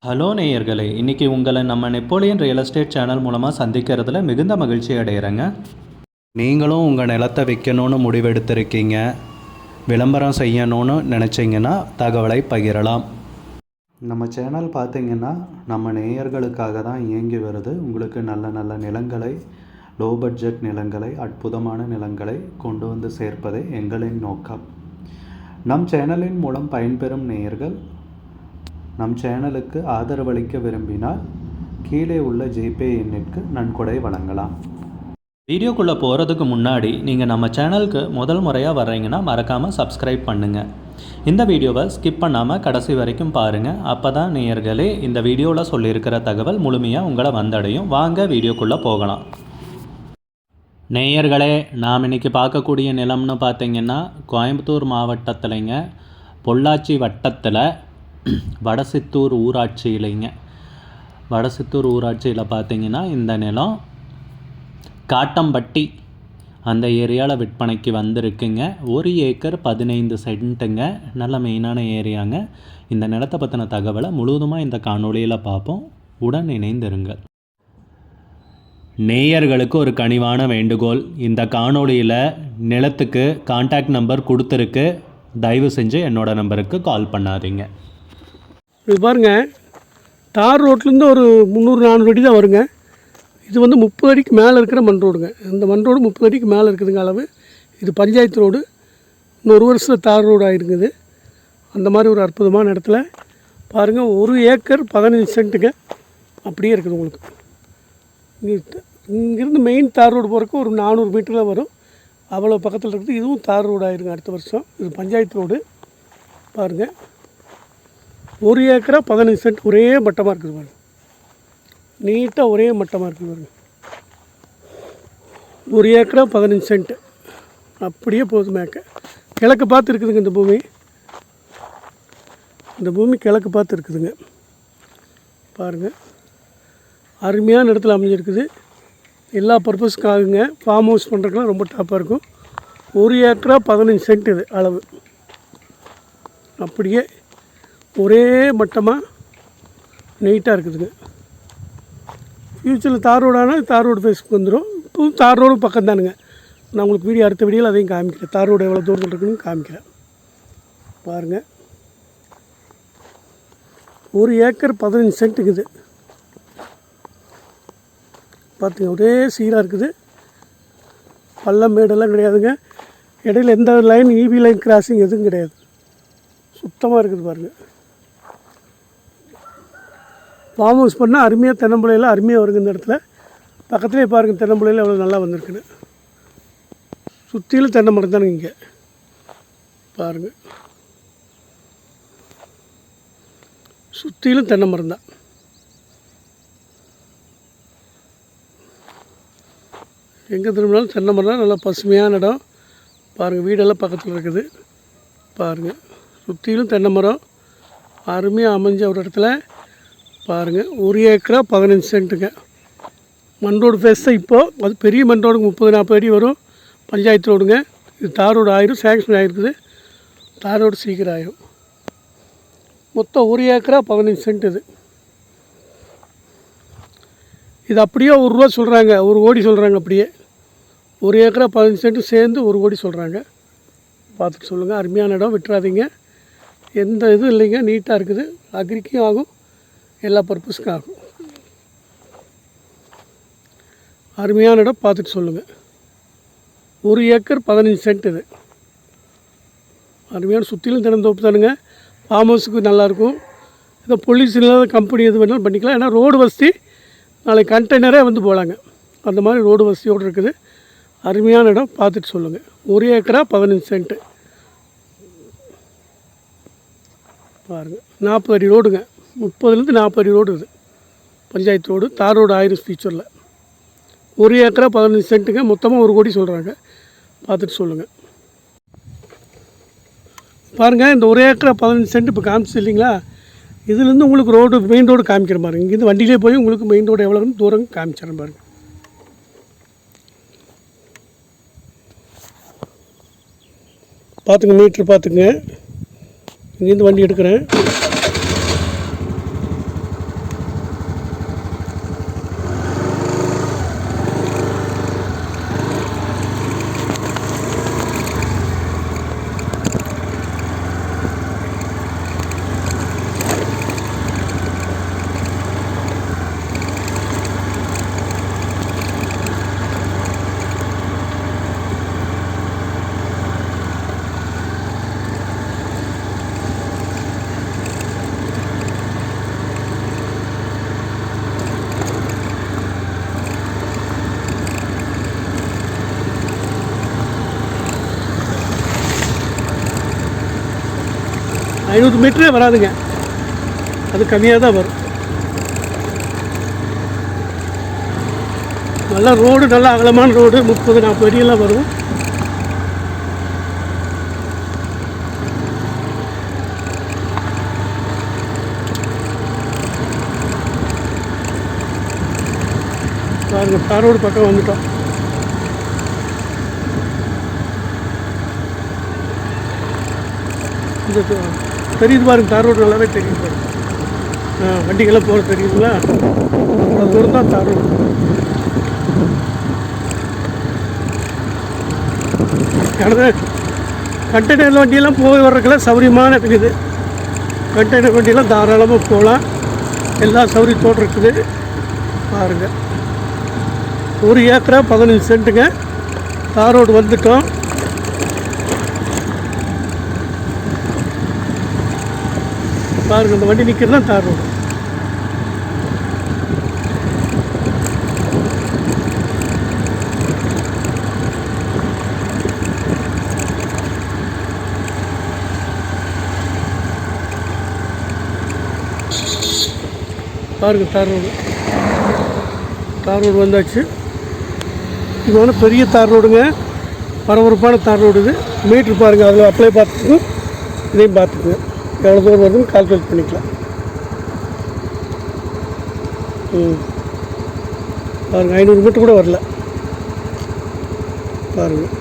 Hello நேயர்களே, இன்றைக்கி உங்களை நம்ம நெப்போலியன் ரியல் எஸ்டேட் சேனல் மூலமாக சந்திக்கிறதுல மிகுந்த மகிழ்ச்சி அடைகிறேங்க. நீங்களும் உங்கள் நிலத்தை விற்கணும்னு முடிவெடுத்திருக்கீங்க, விளம்பரம் செய்யணும்னு நினச்சிங்கன்னா தகவலை பகிரலாம். நம்ம சேனல் பார்த்திங்கன்னா நம்ம நேயர்களுக்காக தான் இயங்கி வருது. உங்களுக்கு நல்ல நல்ல நிலங்களை, லோ பட்ஜெட் நிலங்களை, அற்புதமான நிலங்களை கொண்டு வந்து சேர்ப்பதே எங்களின் நோக்கம். நம் சேனலின் மூலம் பயன்பெறும் நேயர்கள் நம் சேனலுக்கு ஆதரவளிக்க விரும்பினால் கீழே உள்ள ஜிபே எண்ணிற்கு நன்கொடை வழங்கலாம். வீடியோக்குள்ளே போகிறதுக்கு முன்னாடி நீங்கள் நம்ம சேனலுக்கு முதல் முறையாக வர்றீங்கன்னா மறக்காமல் சப்ஸ்கிரைப் பண்ணுங்கள். இந்த வீடியோவை ஸ்கிப் பண்ணாமல் கடைசி வரைக்கும் பாருங்கள். அப்போ தான் நேயர்களே இந்த வீடியோவில் சொல்லியிருக்கிற தகவல் முழுமையாக உங்களை வந்தடையும். வாங்க வீடியோக்குள்ளே போகலாம். நேயர்களே, நாம் இன்றைக்கி பார்க்கக்கூடிய நிலம்னு பார்த்திங்கன்னா கோயம்புத்தூர் மாவட்டத்திலைங்க, பொள்ளாச்சி வட்டத்தில் வடசித்தூர் ஊராட்சியிலைங்க. வடசித்தூர் ஊராட்சியில் பார்த்திங்கன்னா இந்த நிலம் காட்டம்பட்டி அந்த ஏரியாவில் விற்பனைக்கு வந்திருக்குங்க. 1 ஏக்கர் 15 சென்ட்டுங்க. நல்ல மெயினான ஏரியாங்க. இந்த நிலத்தை பற்றின தகவலை முழுவதுமாக இந்த காணொளியில் பார்ப்போம். உடன் இணைந்திருங்க. நேயர்களுக்கு ஒரு கனிவான வேண்டுகோள், இந்த காணொளியில் நிலத்துக்கு கான்டாக்ட் நம்பர் கொடுத்துருக்கு. தயவு செஞ்சு என்னோடய நம்பருக்கு கால் பண்ணாதீங்க. இது பாருங்கள், தார் ரோட்லேருந்து ஒரு 300-400 அடி தான் வருங்க. இது வந்து 30 அடிக்கு மேலே இருக்கிற மண் ரோடுங்க. இந்த மண் ரோடு 30 அடிக்கு மேலே இருக்குதுங்க அளவு. இது பஞ்சாயத்து ரோடு. இன்னொரு வருஷத்தில் தார் ரோடு ஆகிருக்குது. அந்த மாதிரி ஒரு அற்புதமான இடத்துல பாருங்கள், 1 ஏக்கர் 15 சென்ட்டுங்க. அப்படியே இருக்குது உங்களுக்கு. இங்கேருந்து மெயின் தார் ரோடு போகிறக்கு ஒரு 400 மீட்டரில் வரும். அவ்வளோ பக்கத்தில் இருக்குது. இதுவும் தார் ரோடு ஆகிருங்க அடுத்த வருஷம். இது பஞ்சாயத்து ரோடு. பாருங்கள், 1 ஏக்கரா 15 சென்ட் ஒரே மட்டமாக இருக்குது பாருங்கள். நீட்டாக ஒரே மட்டமாக இருக்குது பாருங்கள். 1 ஏக்கரா 15 சென்ட்டு அப்படியே போகுது மேற்க. கிழக்கு பார்த்து இருக்குதுங்க இந்த பூமி. இந்த பூமி கிழக்கு பார்த்து இருக்குதுங்க. பாருங்கள், அருமையான இடத்துல அமைஞ்சிருக்குது. எல்லா பர்பஸ்க்கும் ஆகுங்க. ஃபார்ம் ஹவுஸ் பண்ணுறதுக்குலாம் ரொம்ப டாப்பாக இருக்கும். 1 ஏக்கரா 15 சென்ட் இது அளவு. அப்படியே ஒரே மட்டமாக நீட்டாக இருக்குதுங்க. ஃப்யூச்சரில் தார் ரோடானால் தார் ரோடு ஃபேஸ்க்கு வந்துடும். இப்போ தார் ரோடு பக்கம் தானுங்க. நான் உங்களுக்கு வீடியோ அடுத்த வீடியோவில் அதையும் காமிக்கிறேன். தார் ரோடு எவ்வளோ தூரத்தில் இருக்குன்னு காமிக்கிறேன். பாருங்கள், 1 ஏக்கர் 15 சென்ட்டுக்குது. பார்த்துங்க, ஒரே சீராக இருக்குது. பள்ளம் மேடெல்லாம் கிடையாதுங்க. இடையில எந்த லைன் இபி லைன் கிராசிங் எதுவும் கிடையாது. சுத்தமாக இருக்குது பாருங்கள். ஃபார்ம் ஹவுஸ் பண்ணால் அருமையாக தென்னம்பிள்ளையில் அருமையாக வருங்க. இந்த இடத்துல பக்கத்துலேயே பாருங்கள், தென்னம்பிள்ளையில் எவ்வளோ நல்லா வந்திருக்குன்னு. சுற்றிலும் தென்னை மரம் தானுங்க. இங்கே பாருங்கள், சுற்றிலும் தென்னை மரம் தான். எங்கே திரும்பினாலும் தென்னை மரம் தான். நல்லா பசுமையான இடம். பாருங்கள், வீடெல்லாம் பக்கத்தில் இருக்குது. பாருங்கள், சுற்றிலும் தென்னை மரம் அருமையாக அமைஞ்ச ஒரு இடத்துல பாருங்கள். 1 ஏக்கரா 15 சென்ட்டுங்க. மண் ரோடு ஃபேஸ் தான். இப்போது அது பெரிய மண் ரோடுங்க, 30-40 அடி வரும். பஞ்சாயத்து ரோடுங்க. இது தார் ரோடு ஆயிரும். சேங்ஷன் ஆகிருக்குது. தார் ரோடு சீக்கிரம் ஆயிரும். மொத்தம் 1 ஏக்கரா 15 சென்ட் இது. இது அப்படியே 1 ரூபா சொல்கிறாங்க, 1 கோடி சொல்கிறாங்க. அப்படியே 1 ஏக்கரா 15 சென்ட்டு சேர்ந்து 1 கோடி சொல்கிறாங்க. பார்த்துட்டு சொல்லுங்கள். அருமையான இடம், விட்டுறாதீங்க. எந்த இதுவும் இல்லைங்க. நீட்டாக இருக்குது. அக்ரிக்கும் ஆகும், எல்லா பர்பஸ்க்கும் ஆகும். அருமையான இடம், பார்த்துட்டு சொல்லுங்கள். 1 ஏக்கர் 15 சென்ட் இது. அருமையான சுற்றிலும் தினந்தோப்பு தானுங்க. ஃபார்ம் ஹவுஸுக்கு நல்லாயிருக்கும். இதை பொல்யூஷன் இல்லாத கம்பெனி எது வேணாலும் பண்ணிக்கலாம். ஏன்னா ரோடு வசதி நாளைக்கு கண்டெய்னரே வந்து போகலாங்க. அந்த மாதிரி ரோடு வசதியோடு இருக்குது. அருமையான இடம், பார்த்துட்டு சொல்லுங்கள். 1 ஏக்கரா 15 சென்ட்டு. பாருங்கள், 40 அடி ரோடுங்க. 30லேருந்து 40 அடி ரோடு இது. பஞ்சாயத்து ரோடு. தார் ரோடு ஆயிரம் ஃபியூச்சரில். 1 ஏக்கரா 15 சென்ட்டுங்க. மொத்தமாக 1 கோடி சொல்கிறாங்க. பார்த்துட்டு சொல்லுங்கள். பாருங்கள், இந்த 1 ஏக்கரா 15 சென்ட் இப்போ காமிச்சு இல்லைங்களா? இதுலேருந்து உங்களுக்கு ரோடு, மெயின் ரோடு காமிக்கிற பாருங்க. இங்கேருந்து வண்டியிலே போய் உங்களுக்கு மெயின் ரோடு எவ்வளோன்னு தூரம் காமிச்சிடறேன் பாருங்கள். பார்த்துங்க, மீட்ரு பார்த்துங்க. இங்கேருந்து வண்டி எடுக்கிறேன். 500 மீட்டரே வராதுங்க, அது கம்மியாக தான் வரும். நல்லா ரோடு, நல்லா அகலமான ரோடு, 30-40 அடியெல்லாம் வரும். பாருங்க, தார் ரோடு பக்கம் வந்துட்டோம். இந்த தெரியுது பாருங்க, தார் ரோடு நல்லாவே தெரியுது பாருங்க. வண்டிகள்லாம் போகிற தெரியுதுங்களா, அவ்வளோ தூரம் தான் தார் ரோடு. கடந்த கண்டெய்னர் வண்டியெல்லாம் போய் வர்றதுக்கெல்லாம் சௌகரியமான இருக்குது. கண்டெய்னர் வண்டியெல்லாம் தாராளமாக போகலாம், எல்லா சௌகரியத்தோடு இருக்குது. பாருங்கள், 1 ஏக்கரா 15 சென்ட்டுங்க. தார் ரோடு வந்துட்டோம். பாருங்கள், இந்த வண்டி நிற்கிறது தான் தார் ரோடு. பாருங்கள், தார் ரோடு. தார் ரோடு வந்தாச்சு. இது வந்து பெரிய தார் ரோடுங்க, பரபரப்பான தார் ரோடு. இது மீட்ரு பாருங்கள், அதில் அப்ளை பார்த்துக்குங்க, இதையும் பார்த்துக்குங்க, எவ்வளோ தூரம் வருதுன்னு கால்குலேட் பண்ணிக்கலாம். பாருங்கள், 500 மீட்டர் கூட வரல. பாருங்கள்,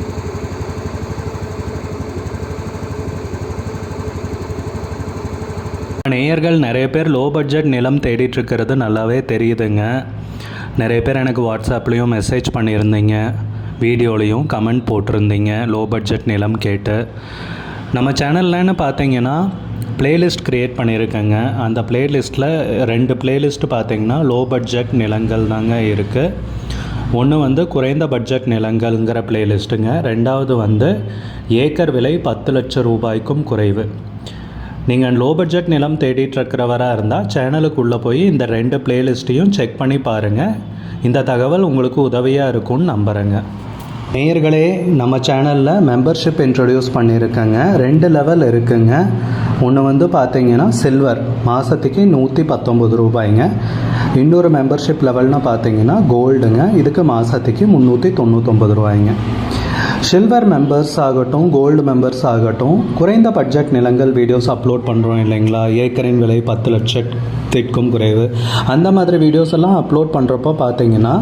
நேயர்கள் நிறைய பேர் லோ பட்ஜெட் நிலம் தேடிட்டு இருக்கிறது நல்லாவே தெரியுதுங்க. நிறைய பேர் எனக்கு வாட்ஸ்அப்லேயும் மெசேஜ் பண்ணியிருந்தீங்க, வீடியோலையும் கமெண்ட் போட்டிருந்தீங்க லோ பட்ஜெட் நிலம் கேட்டு. நம்ம சேனல்லன்னு பார்த்தீங்கன்னா பிளேலிஸ்ட் க்ரியேட் பண்ணியிருக்கேங்க. அந்த பிளேலிஸ்ட்டில் 2 பிளேலிஸ்ட்டு பார்த்தீங்கன்னா லோ பட்ஜெட் நிலங்கள் தாங்க இருக்குது. ஒன்று வந்து குறைந்த பட்ஜெட் நிலங்கள்ங்கிற பிளேலிஸ்ட்டுங்க. 2வது வந்து ஏக்கர் விலை 10 லட்சம் ரூபாய்க்கும் குறைவு. நீங்கள் லோ பட்ஜெட் நிலம் தேடிட்டு இருக்கிறவராக இருந்தால் சேனலுக்குள்ளே போய் இந்த 2 பிளேலிஸ்ட்டையும் செக் பண்ணி பாருங்கள். இந்த தகவல் உங்களுக்கு உதவியாக இருக்கும்னு நம்புகிறேங்க. நேயர்களே, நம்ம சேனலில் மெம்பர்ஷிப் இன்ட்ரடியூஸ் பண்ணியிருக்கேங்க. 2 லெவல் இருக்குங்க. ஒன்று வந்து பார்த்தீங்கன்னா சில்வர், மாதத்துக்கு 119 ரூபாய்ங்க. இன்னொரு மெம்பர்ஷிப் லெவல்னு பார்த்தீங்கன்னா கோல்டுங்க, இதுக்கு மாதத்துக்கு 399 ரூபாய்ங்க. சில்வர் மெம்பர்ஸ் ஆகட்டும், கோல்டு மெம்பர்ஸ் ஆகட்டும், குறைந்த பட்ஜெட் நிலங்கள் வீடியோஸ் அப்லோட் பண்ணுறோம் இல்லைங்களா, ஏக்கரின் விலை 10 லட்சத்திற்கும் குறைவு, அந்த மாதிரி வீடியோஸ் எல்லாம் அப்லோட் பண்ணுறப்போ பார்த்தீங்கன்னா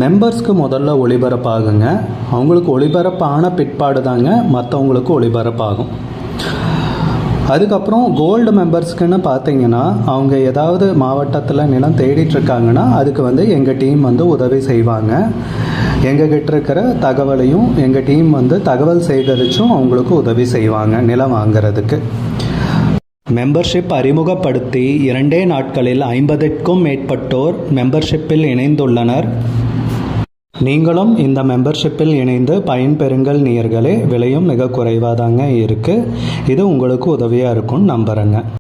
மெம்பர்ஸ்க்கு முதல்ல ஒளிபரப்பாகுங்க. அவங்களுக்கு ஒளிபரப்பான பிற்பாடு தாங்க மற்றவங்களுக்கு ஒளிபரப்பாகும். அதுக்கப்புறம் கோல்டு மெம்பர்ஸ்க்குன்னு பார்த்தீங்கன்னா அவங்க ஏதாவது மாவட்டத்தில் நிலம் தேடிட்டுருக்காங்கன்னா அதுக்கு வந்து எங்கள் டீம் வந்து உதவி செய்வாங்க. எங்ககிட்ட இருக்கிற தகவலையும் எங்கள் டீம் வந்து தகவல் சேகரித்தும் அவங்களுக்கு உதவி செய்வாங்க நிலம் வாங்கிறதுக்கு. மெம்பர்ஷிப் அறிமுகப்படுத்தி 2 நாட்களில் 50க்கும் மேற்பட்டோர் மெம்பர்ஷிப்பில் இணைந்துள்ளனர். நீங்களும் இந்த மெம்பர்ஷிப்பில் இணைந்து பயன்பெறுங்கள் நேயர்களே. விலையும் மிக குறைவாக தாங்க இருக்குது. இது உங்களுக்கு உதவியாக இருக்கும்னு நம்புகிறேங்க.